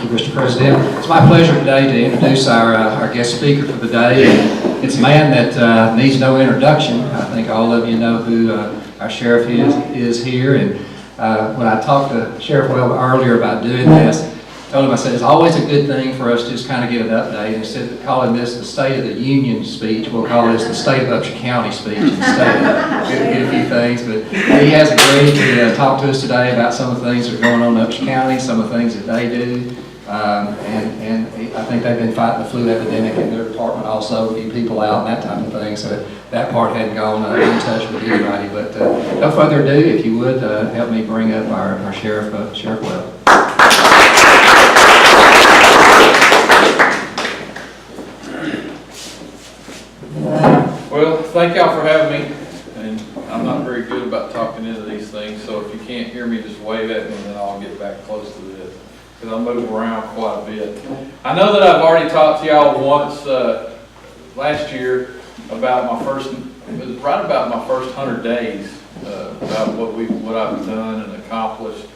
you, Mr. President. It's my pleasure today to introduce our guest speaker for the day. It's a man that needs no introduction. I think all of you know who our sheriff is here. And when I talked to Sheriff Webb earlier about doing this, I told him, I said, it's always a good thing for us to just kind of get an update. Instead of calling this the State of the Union speech, we'll call this the State of Upshur County speech instead. Get a few things. But he has agreed to talk to us today about some of the things that are going on in Upshur County, some of the things that they do. And I think they've been fighting the flu epidemic in their department also, a few people out and that type of thing. So that part hadn't gone untouched with anybody. But no further ado, if you would, help me bring up our Sheriff Webb. Well, thank y'all for having me, and I'm not very good about talking into these things, so if you can't hear me, just wave at me and then I'll get back close to this, because I move around quite a bit. I know that I've already talked to y'all once last year about it was right about my first 100 days, about what I've done and accomplished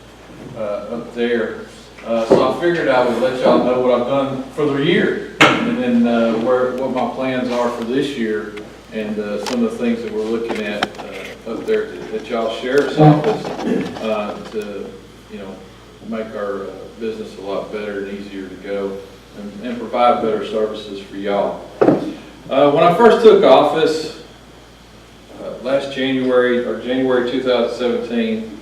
up there. So I figured I would let y'all know what I've done for the year, and then what my plans are for this year, and some of the things that we're looking at up there at y'all's sheriff's office to, make our business a lot better and easier to go, and provide better services for y'all. When I first took office last January 2017,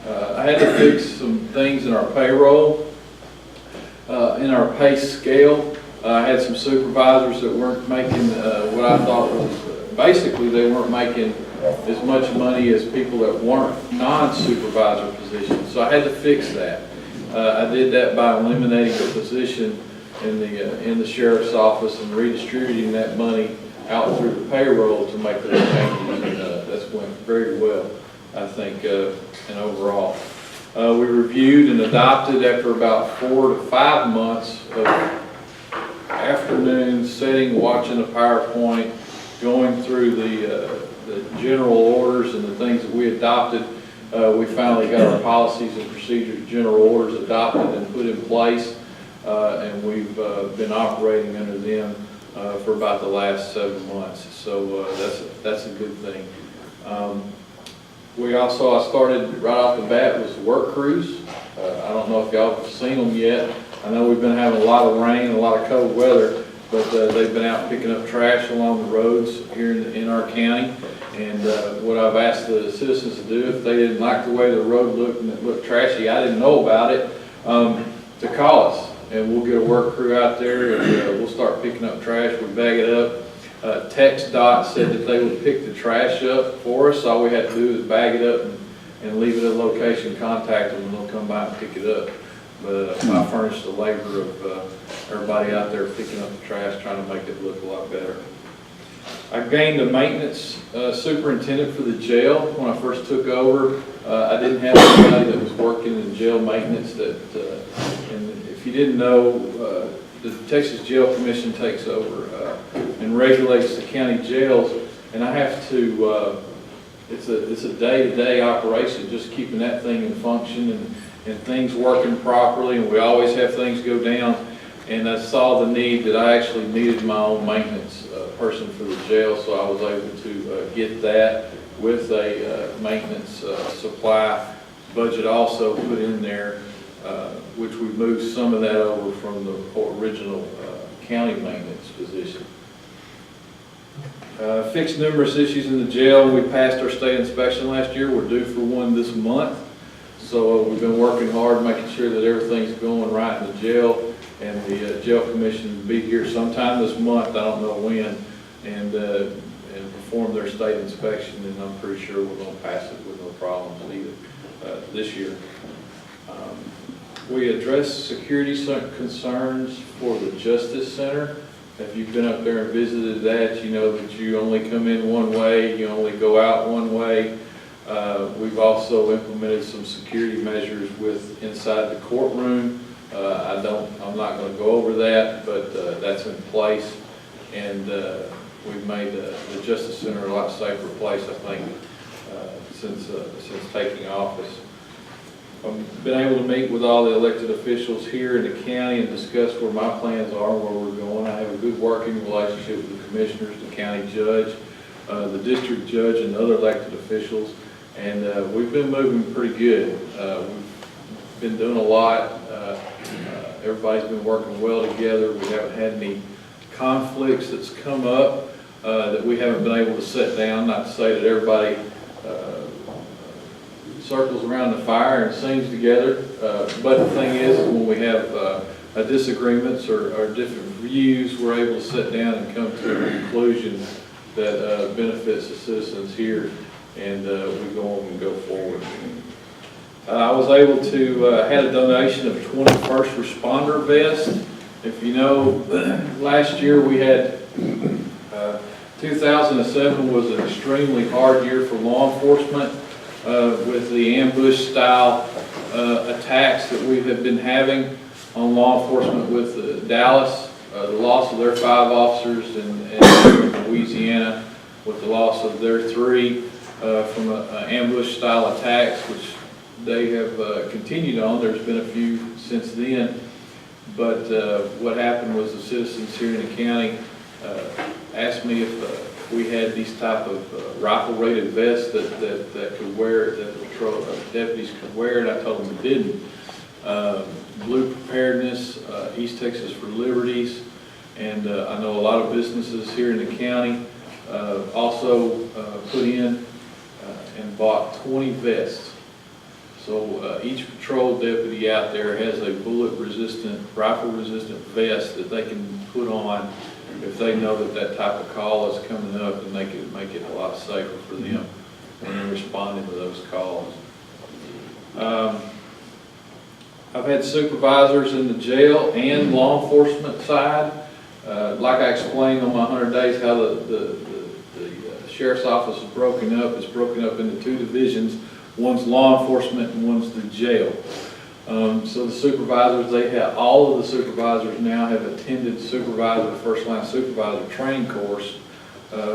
I had to fix some things in our payroll, in our pay scale. I had some supervisors that weren't making what I thought was, basically they weren't making as much money as people that weren't non-supervisor positions. So I had to fix that. I did that by eliminating a position in the sheriff's office and redistributing that money out through the payroll to make those changes, and that's went very well, I think, and overall. We reviewed and adopted after about 4 to 5 months of afternoons sitting, watching a PowerPoint, going through the general orders and the things that we adopted. We finally got our policies and procedures, general orders adopted and put in place, and we've been operating under them for about the last 7 months. So that's a good thing. I started right off the bat with work crews. I don't know if y'all have seen them yet. I know we've been having a lot of rain, a lot of cold weather, but they've been out picking up trash along the roads here in our county. And what I've asked the citizens to do, if they didn't like the way the road looked and it looked trashy, I didn't know about it, to call us. And we'll get a work crew out there, and we'll start picking up trash. We bag it up. TxDOT said that they would pick the trash up for us. All we had to do is bag it up and leave it at a location, contact them, and they'll come by and pick it up. But I furnished the labor of everybody out there picking up the trash, trying to make it look a lot better. I gained a maintenance superintendent for the jail when I first took over. I didn't have anybody that was working in jail maintenance. And if you didn't know, the Texas Jail Commission takes over and regulates the county jails, and I have to. It's a day-to-day operation, just keeping that thing in function and things working properly, and we always have things go down. And I saw the need that I actually needed my own maintenance person for the jail, so I was able to get that with a maintenance supply budget also put in there, which we moved some of that over from the original county maintenance position. Fixed numerous issues in the jail. We passed our state inspection last year. We're due for one this month. So we've been working hard, making sure that everything's going right in the jail. And the jail commission will be here sometime this month, I don't know when, and perform their state inspection. And I'm pretty sure we're going to pass it with no problems either this year. We addressed security concerns for the Justice Center. If you've been up there and visited that, you know that you only come in one way, you only go out one way. We've also implemented some security measures inside the courtroom. I'm not going to go over that, but that's in place, and we've made the Justice Center a lot safer place, I think, since taking office. I've been able to meet with all the elected officials here in the county and discuss where my plans are, where we're going. I have a good working relationship with the commissioners, the county judge, the district judge, and other elected officials, and we've been moving pretty good. We've been doing a lot. Everybody's been working well together. We haven't had any conflicts that's come up that we haven't been able to set down. Not to say that everybody circles around the fire and sings together, but the thing is when we have disagreements or different views, we're able to sit down and come to a conclusion that benefits the citizens here, and we go on and go forward. I was able to had a donation of 20 first responder vests. If you know, last year we had 2007 was an extremely hard year for law enforcement with the ambush style attacks that we have been having on law enforcement with Dallas, the loss of their 5 officers, and Louisiana with the loss of their 3 from ambush style attacks, which they have continued on. There's been a few since then, but what happened was the citizens here in the county asked me if we had these type of rifle-rated vests that could wear, that the patrol deputies could wear, and I told them we didn't. Blue Preparedness, East Texas for Liberties, and I know a lot of businesses here in the county also put in and bought 20 vests. So each patrol deputy out there has a bullet-resistant, rifle-resistant vest that they can put on if they know that type of call is coming up, and they can make it a lot safer for them when they're responding to those calls. I've had supervisors in the jail and law enforcement side. Like I explained on my 100 days, how the sheriff's office is broken up. It's broken up into 2 divisions. One's law enforcement and one's the jail. So the supervisors, all of the supervisors now have attended first line supervisor training course,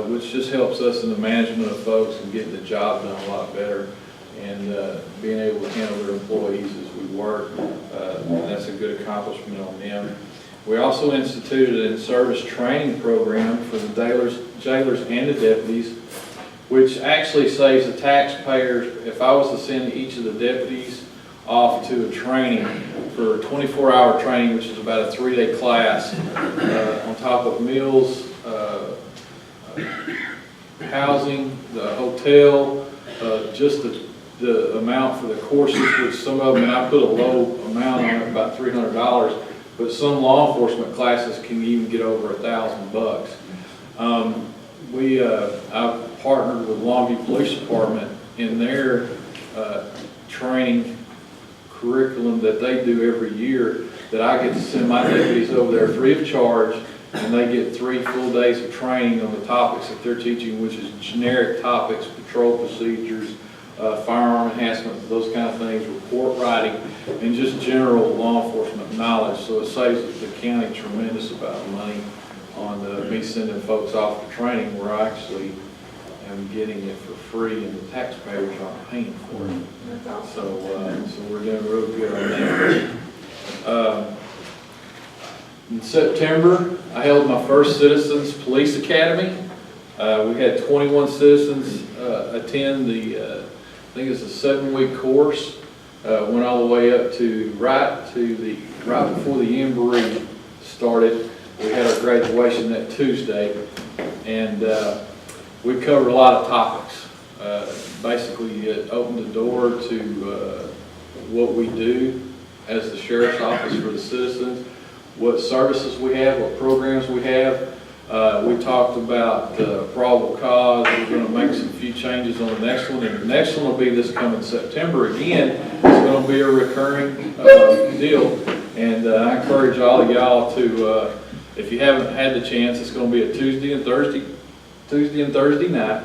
which just helps us in the management of folks and getting the job done a lot better, and being able to handle their employees as we work. And that's a good accomplishment on them. We also instituted a in-service training program for the jailers and the deputies, which actually saves the taxpayers. If I was to send each of the deputies off to a training for a 24-hour training, which is about a 3-day class, on top of meals, housing, the hotel, just the amount for the courses, which some of them, and I put a low amount on it, about $300, but some law enforcement classes can even get over $1,000. I've partnered with Longview Police Department in their training curriculum that they do every year, that I get to send my deputies over there free of charge, and they get 3 full days of training on the topics that they're teaching, which is generic topics, patrol procedures, firearm enhancement, those kind of things, report writing, and just general law enforcement knowledge. So it saves the county a tremendous amount of money on me sending folks off for training, where I actually am getting it for free and the taxpayers aren't paying for it. So we're doing real good on that. In September, I held my first Citizens Police Academy. We had 21 citizens attend the, I think it's a 7-week course. Went all the way up to right before the Jamboree started. We had our graduation that Tuesday, and we covered a lot of topics. Basically, it opened the door to what we do as the Sheriff's Office for the citizens, what services we have, what programs we have. We talked about probable cause. We're going to make some few changes on the next one, and the next one will be this coming September again. It's going to be a recurring deal, and I encourage all of y'all to, if you haven't had the chance, it's going to be a Tuesday and Thursday night,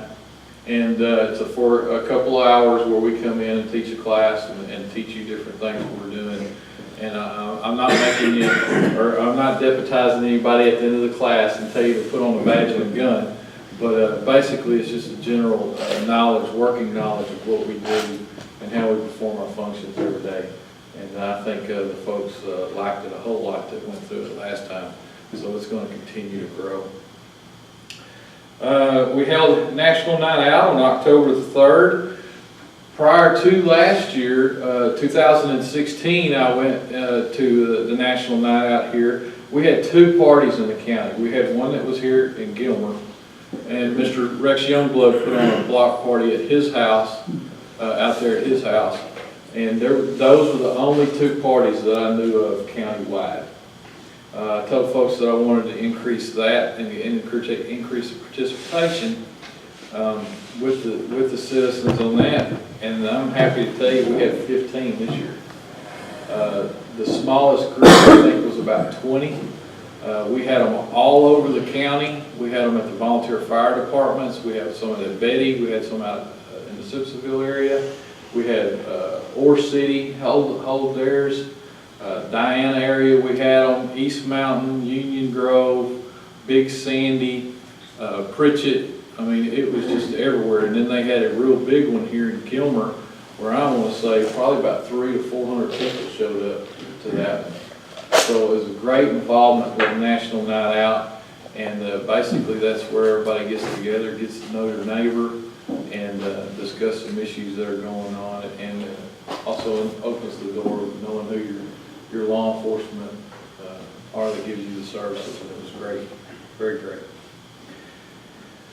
and it's for a couple of hours where we come in and teach a class and teach you different things that we're doing. And I'm not making you, or I'm not deputizing anybody at the end of the class and tell you to put on a badge and a gun, but basically it's just a general knowledge, working knowledge of what we do and how we perform our functions every day. And I think the folks liked it a whole lot that went through it last time, so it's going to continue to grow. We held National Night Out on October the 3rd. Prior to last year, 2016, I went to the National Night Out here. We had 2 parties in the county. We had one that was here in Gilmer, and Mr. Rex Youngblood put on a block party at his house, out there at his house. And those were the only 2 parties that I knew of countywide. I told folks that I wanted to increase that and increase the participation with the citizens on that. And I'm happy to tell you we had 15 this year. The smallest group I think was about 20. We had them all over the county. We had them at the volunteer fire departments. We had some at Betty. We had some out in the Simpsonville area. We had Ore City hold theirs. Diana area we had them. East Mountain, Union Grove, Big Sandy, Pritchett. I mean, it was just everywhere. And then they had a real big one here in Gilmer, where I want to say probably about 300 to 400 people showed up to that one. So it was a great involvement with National Night Out, and basically that's where everybody gets together, gets to know their neighbor, and discuss some issues that are going on, and also opens the door of knowing who your law enforcement are that gives you the services, and it was great, very great.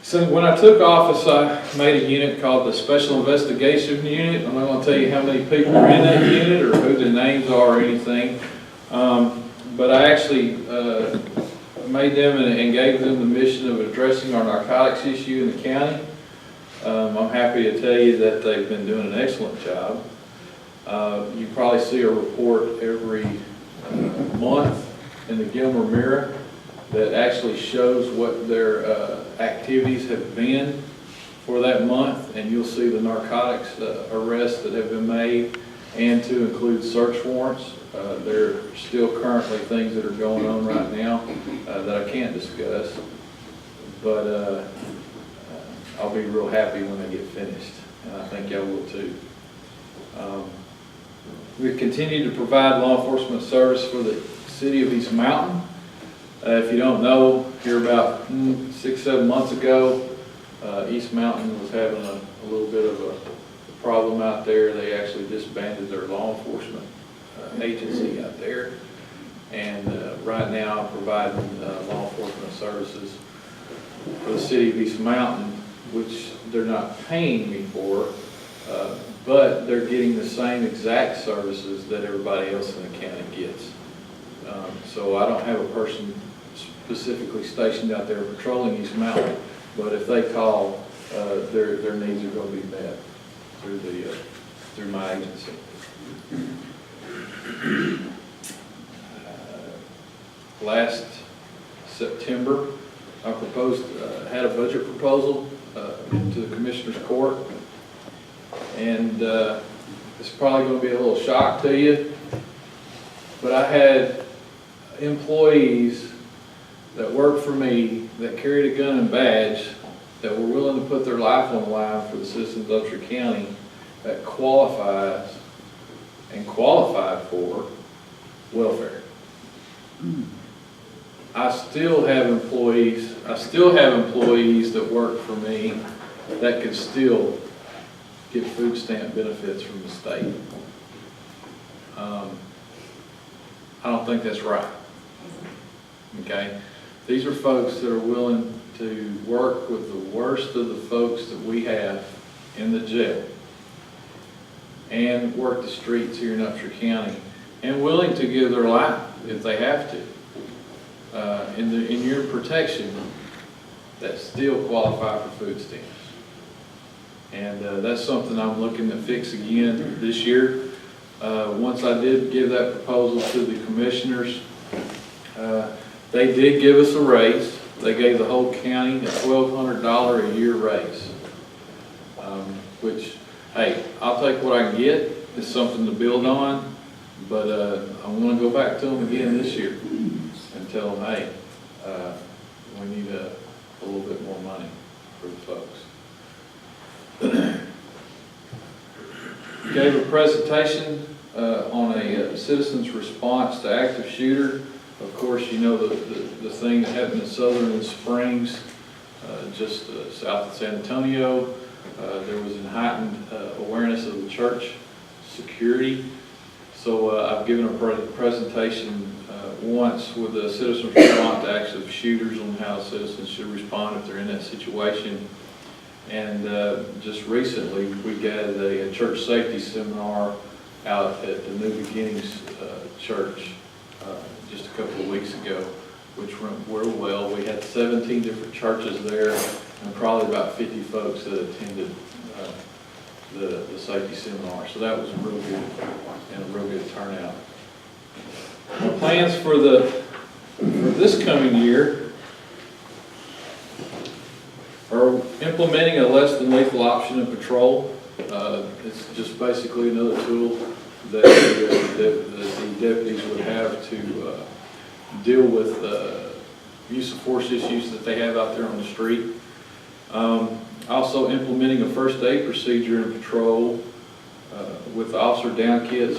So when I took office, I made a unit called the Special Investigation Unit. I'm not going to tell you how many people are in that unit or who the names are or anything, but I actually made them and gave them the mission of addressing our narcotics issue in the county. I'm happy to tell you that they've been doing an excellent job. You probably see a report every month in the Gilmer Mirror that actually shows what their activities have been for that month, and you'll see the narcotics arrests that have been made, and to include search warrants. There are still currently things that are going on right now that I can't discuss, but I'll be real happy when they get finished, and I think y'all will too. We continue to provide law enforcement service for the city of East Mountain. If you don't know, here about 6-7 months ago, East Mountain was having a little bit of a problem out there. They actually disbanded their law enforcement agency out there. And right now I'm providing law enforcement services for the city of East Mountain, which they're not paying me for, but they're getting the same exact services that everybody else in the county gets. So I don't have a person specifically stationed out there patrolling East Mountain, but if they call, their needs are going to be met through my agency. Last September, I had a budget proposal to the Commissioner's Court, and it's probably going to be a little shock to you, but I had employees that worked for me that carried a gun and badge that were willing to put their life on the line for the citizens of Upshur County that qualified for welfare. I still have employees that work for me that can still get food stamp benefits from the state. I don't think that's right. Okay? These are folks that are willing to work with the worst of the folks that we have in the jail and work the streets here in Upshur County and willing to give their life if they have to. In your protection, that still qualify for food stamps. And that's something I'm looking to fix again this year. Once I did give that proposal to the commissioners, they did give us a raise. They gave the whole county a $1,200 a year raise, which, hey, I'll take what I can get. It's something to build on, but I'm going to go back to them again this year and tell them, hey, we need a little bit more money for the folks. gave a presentation on a citizen's response to active shooter. Of course, you know the thing that happened in Sutherland Springs, just south of San Antonio. There was a heightened awareness of the church security. So I've given a presentation once with a citizen's response to active shooters on how citizens should respond if they're in that situation. And just recently, we gathered a church safety seminar out at the New Beginnings Church just a couple of weeks ago, which went real well. We had 17 different churches there and probably about 50 folks that attended the safety seminar. So that was real good and a real good turnout. Our plans for this coming year are implementing a less than lethal option in patrol. It's just basically another tool that the deputies would have to deal with use of force issues that they have out there on the street. Also implementing a first aid procedure in patrol with the officer down kits.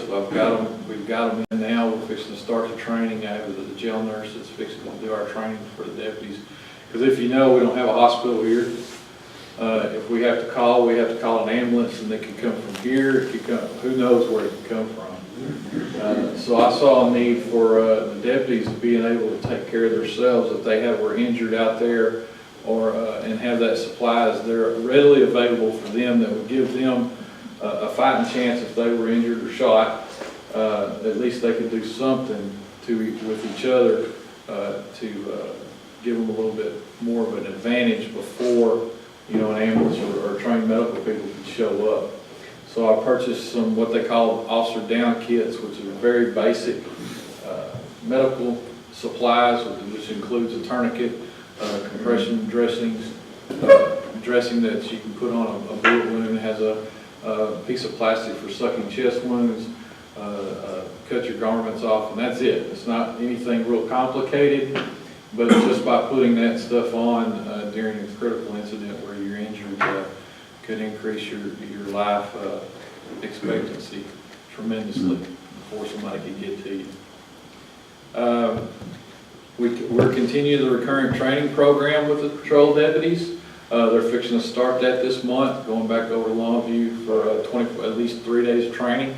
We've got them in now. We're fixing to start the training. I have the jail nurse that's fixing to do our training for the deputies. Because if you know, we don't have a hospital here. If we have to call an ambulance, and they can come from here. Who knows where it can come from? So I saw a need for the deputies being able to take care of themselves if they were injured out there, or and have that supplies there readily available for them that would give them a fighting chance if they were injured or shot. At least they could do something with each other to give them a little bit more of an advantage before an ambulance or trained medical people could show up. So I purchased some what they call officer down kits, which are very basic medical supplies, which includes a tourniquet, compression dressings, dressing that you can put on a bullet wound. It has a piece of plastic for sucking chest wounds, cut your garments off, and that's it. It's not anything real complicated, but just by putting that stuff on during a critical incident where you're injured could increase your life expectancy tremendously before somebody can get to you. We're continuing the recurring training program with the patrol deputies. They're fixing to start that this month, going back over to Longview for at least 3 days of training,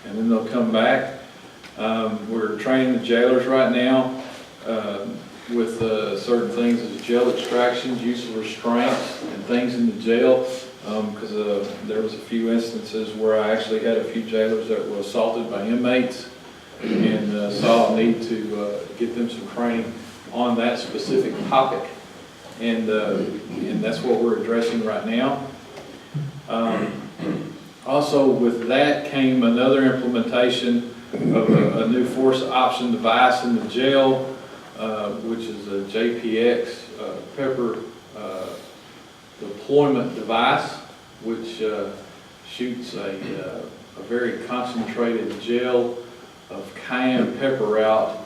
and then they'll come back. We're training the jailers right now with certain things as jail extractions, use of restraints, and things in the jail, because there was a few instances where I actually had a few jailers that were assaulted by inmates, and saw a need to get them some training on that specific topic, and that's what we're addressing right now. Also with that came another implementation of a new force option device in the jail, which is a JPX pepper deployment device, which shoots a very concentrated gel of cayenne pepper out.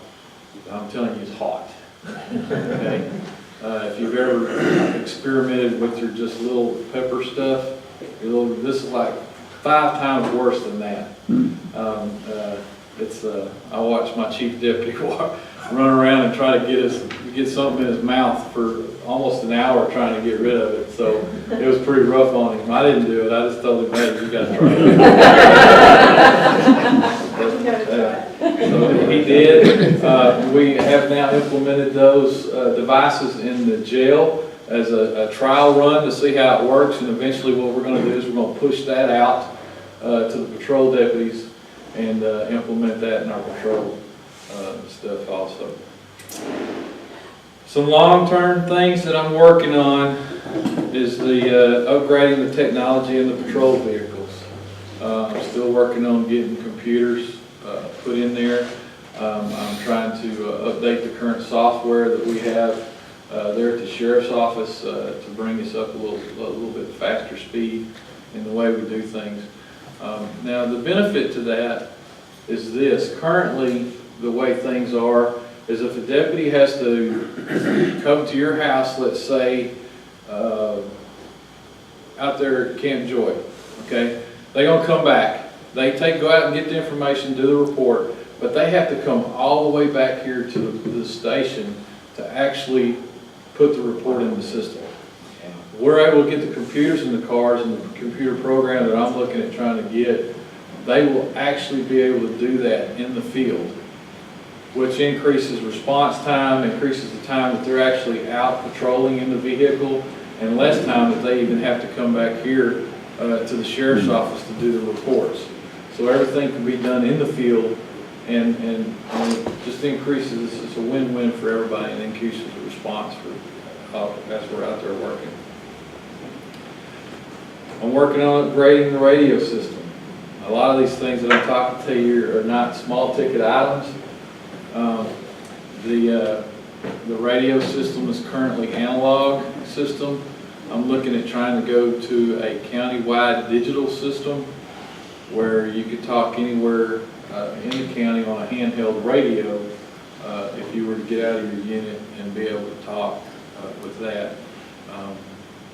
I'm telling you, it's hot. Okay? If you've ever experimented with your just little pepper stuff, this is like 5 times worse than that. I watched my chief deputy run around and try to get something in his mouth for almost an hour trying to get rid of it. So it was pretty rough on him. I didn't do it. I just told him, hey, you got to try it. So he did. We have now implemented those devices in the jail as a trial run to see how it works, and eventually what we're going to do is we're going to push that out to the patrol deputies and implement that in our patrol stuff also. Some long-term things that I'm working on is the upgrading the technology in the patrol vehicles. I'm still working on getting computers put in there. I'm trying to update the current software that we have there at the sheriff's office to bring us up a little bit faster speed in the way we do things. Now the benefit to that is this. Currently, the way things are is if a deputy has to come to your house, let's say out there at Camp Joy, okay? They're gonna come back. They go out and get the information, do the report, but they have to come all the way back here to the station to actually put the report in the system. We're able to get the computers in the cars and the computer program that I'm looking at trying to get. They will actually be able to do that in the field, which increases response time, increases the time that they're actually out patrolling in the vehicle, and less time that they even have to come back here to the sheriff's office to do the reports. So everything can be done in the field, and it just increases, it's a win-win for everybody, and increases the response for as we're out there working. I'm working on upgrading the radio system. A lot of these things that I'm talking to you are not small ticket items. The radio system is currently analog system. I'm looking at trying to go to a county-wide digital system where you could talk anywhere in the county on a handheld radio if you were to get out of your unit and be able to talk with that.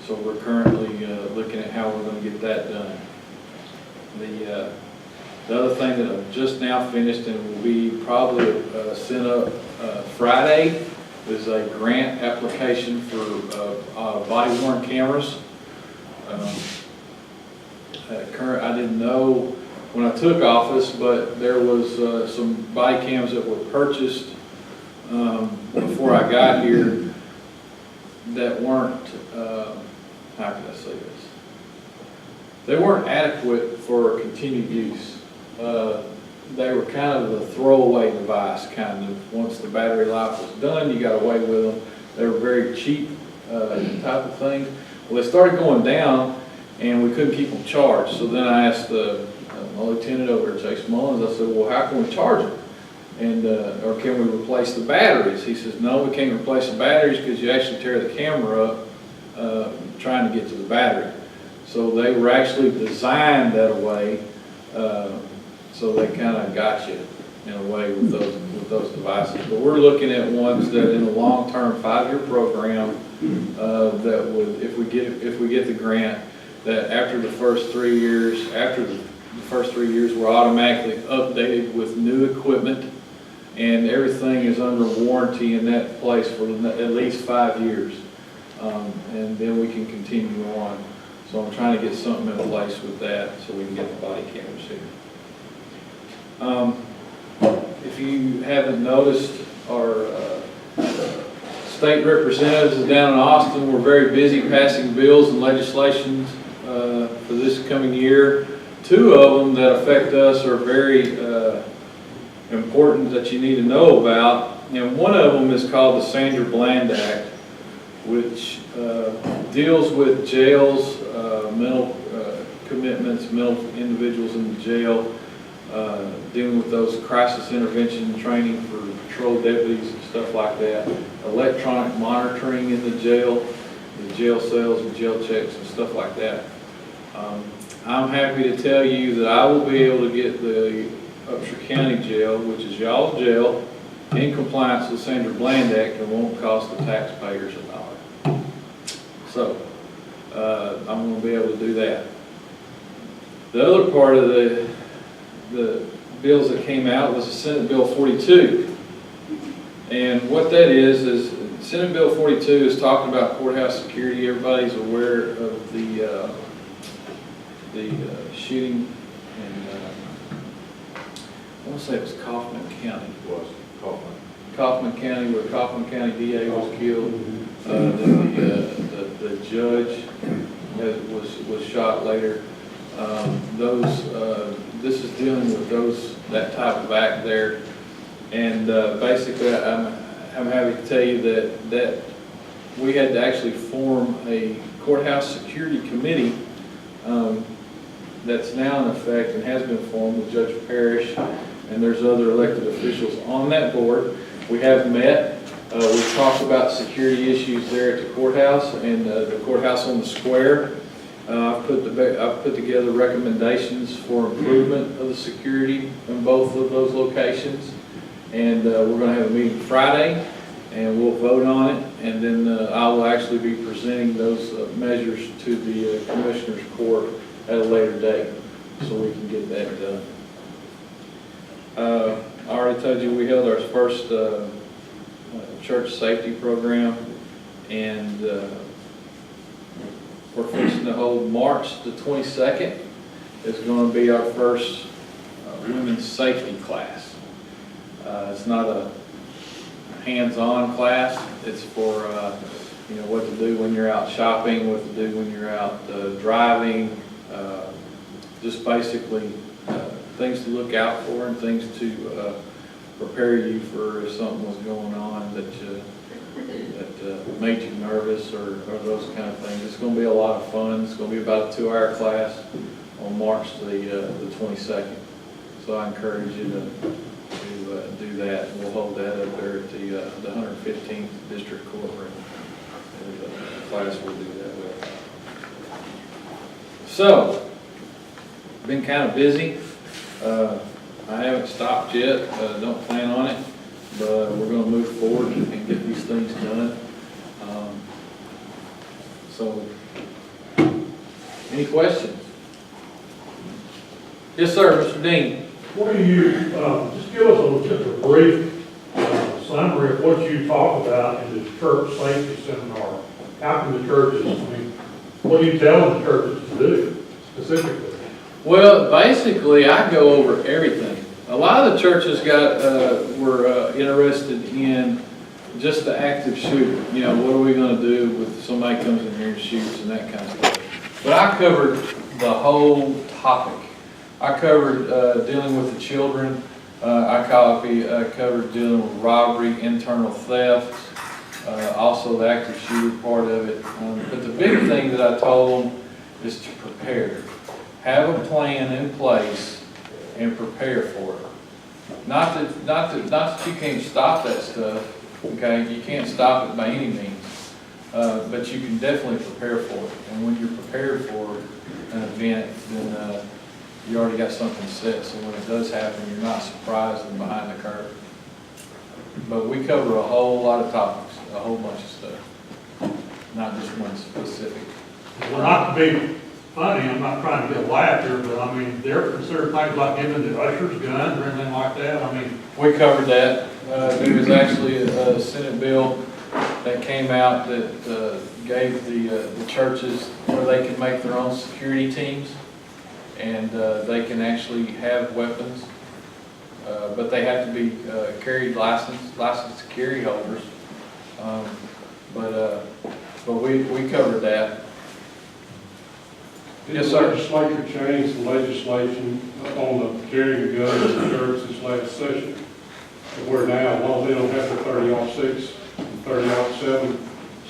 So we're currently looking at how we're going to get that done. The other thing that I've just now finished and will be probably sent up Friday is a grant application for body-worn cameras. I didn't know when I took office, but there was some body cams that were purchased before I got here that weren't, how can I say this? They weren't adequate for continued use. They were kind of a throwaway device, kind of. Once the battery life was done, you got away with them. They were very cheap type of things. Well, they started going down, and we couldn't keep them charged. So then I asked my lieutenant over at Chase Mullins, I said, well, how can we charge them? And, or can we replace the batteries? He says, no, we can't replace the batteries because you actually tear the camera up trying to get to the battery. So they were actually designed that way, so they kind of got you in a way with those devices. But we're looking at ones that in a long-term 5-year program that would, if we get the grant, that after the first 3 years, we're automatically updated with new equipment, and everything is under warranty in that place for at least 5 years, and then we can continue on. So I'm trying to get something in place with that so we can get the body cameras here. If you haven't noticed, our state representatives down in Austin were very busy passing bills and legislation for this coming year. 2 of them that affect us are very important that you need to know about. And one of them is called the Sandra Bland Act, which deals with jails, mental commitments, mental individuals in the jail, dealing with those crisis intervention training for patrol deputies and stuff like that, electronic monitoring in the jail cells and jail checks and stuff like that. I'm happy to tell you that I will be able to get the Upshur County Jail, which is y'all's jail, in compliance with the Sandra Bland Act and won't cost the taxpayers $1. So I'm going to be able to do that. The other part of the bills that came out was the Senate Bill 42. And what that is Senate Bill 42 is talking about courthouse security. Everybody's aware of the shooting in, I want to say it was Kaufman County. It was Kaufman County, where Kaufman County DA was killed. Then the judge was shot later. This is dealing with that type of act there, and basically I'm happy to tell you that we had to actually form a courthouse security committee that's now in effect and has been formed with Judge Parrish, and there's other elected officials on that board. We have met. We've talked about security issues there at the courthouse and the courthouse on the square. I've put together recommendations for improvement of the security in both of those locations, and we're going to have a meeting Friday, and we'll vote on it, and then I will actually be presenting those measures to the Commissioner's Court at a later date. so we can get that done. I already told you we held our first church safety program, and we're fixing to hold March the 22nd. It's going to be our first women's safety class. It's not a hands-on class. It's for you know, what to do when you're out shopping, what to do when you're out driving, just basically things to look out for and things to prepare you for if something was going on that made you nervous or those kind of things. It's going to be a lot of fun. It's going to be about a 2-hour class on March the 22nd. So I encourage you to do that. We'll hold that up there at the 115th District Courtroom. The class will do that with. So, been kind of busy. I haven't stopped yet. Don't plan on it, but we're going to move forward and get these things done. So, any questions? Yes, sir, Mr. Dean. What do you, just give us just a brief summary of what you talk about in the church safety seminar. How can the churches, I mean, what are you telling the churches to do specifically? Well, basically, I go over everything. A lot of the churches were interested in just the active shooter. You know, what are we going to do if somebody comes in here and shoots and that kind of stuff. But I covered the whole topic. I covered dealing with the children. I covered dealing with robbery, internal theft, also the active shooter part of it. But the big thing that I told them is to prepare. Have a plan in place and prepare for it. Not that you can't stop that stuff, okay? You can't stop it by any means, but you can definitely prepare for it. And when you're prepared for an event, then you already got something set, so when it does happen, you're not surprised and behind the curve. But we cover a whole lot of topics, a whole bunch of stuff, not just one specific. Well, not to be funny, I'm not trying to get a laugh here, but I mean, they're considered things like giving the ushers guns or anything like that. I mean, we covered that. There was actually a Senate bill that came out that gave the churches where they can make their own security teams, and they can actually have weapons, but they have to be licensed carry holders. But we covered that. Did Yes, the sir. legislature change the legislation on the carrying of guns in the church this last session? To where now, as long as they don't have the 30-06 and 30-07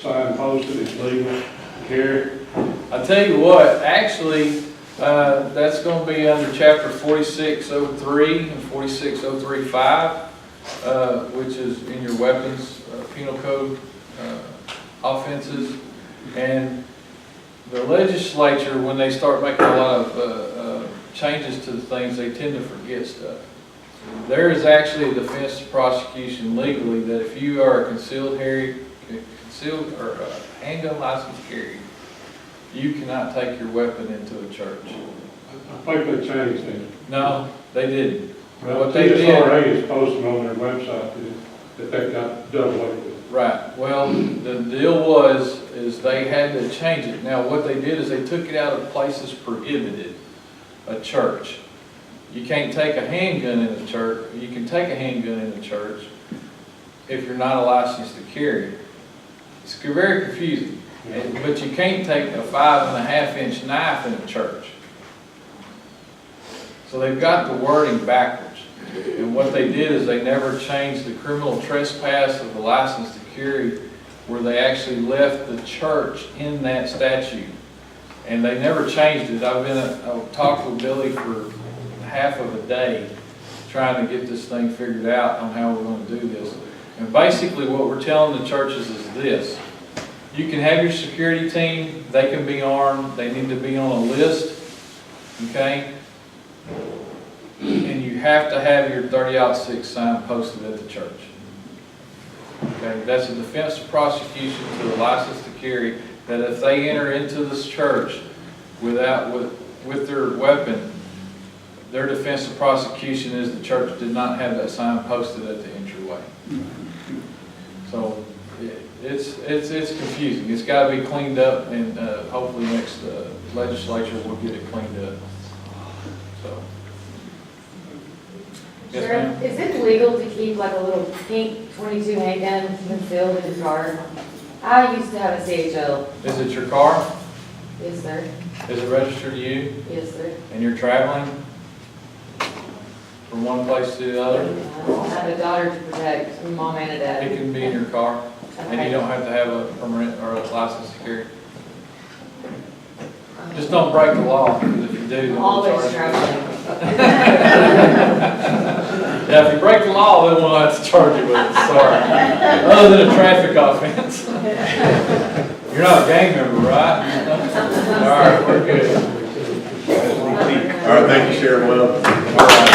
sign posted, it's legal to carry? I tell you what, actually, that's going to be under chapter 4603 and 46035, which is in your weapons penal code offenses. And the legislature, when they start making a lot of changes to the things, they tend to forget stuff. There is actually a defense to prosecution legally that if you are a concealed or a handgun license carrier, you cannot take your weapon into a church. I think they changed it. No, they didn't. Well, What they did, TSRA is posting on their website that they got done away with. right. Well, the deal is they had to change it. Now, what they did is they took it out of places prohibited, a church. You can't take a handgun in a church. You can take a handgun in a church if you're not a license to carry. It's very confusing. But you can't take a 5.5-inch knife in a church. So they've got the wording backwards. And what they did is they never changed the criminal trespass of the license to carry, where they actually left the church in that statute. And they never changed it. I've talked with Billy for half of a day trying to get this thing figured out on how we're going to do this. And basically what we're telling the churches is this. You can have your security team, they can be armed, they need to be on a list, okay? And you have to have your 30-06 sign posted at the church. Okay, that's a defense of prosecution to the license to carry, that if they enter into this church with their weapon, their defense of prosecution is the church did not have that sign posted at the entryway. So it's confusing. It's got to be cleaned up, and hopefully next legislature will get it cleaned up. So. Yes, ma'am? Sheriff, is it legal to keep like a little pink 22 handgun concealed in your car? I used to have a CHL. Is it your car? Yes, sir. Is it registered to you? Yes, sir. And you're traveling from one place to the other? I have a daughter to protect, a mom and a It dad. can be in your car, and you don't have to have a permit or a license to carry. Just don't break the law, because if you do, then we'll Always charge you. traveling. Yeah, if you break the law, then we'll have to charge you with it, sorry. Other than a traffic offense. You're not a gang member, right? All right, we're good. All right, thank you, Sheriff Webb. All right.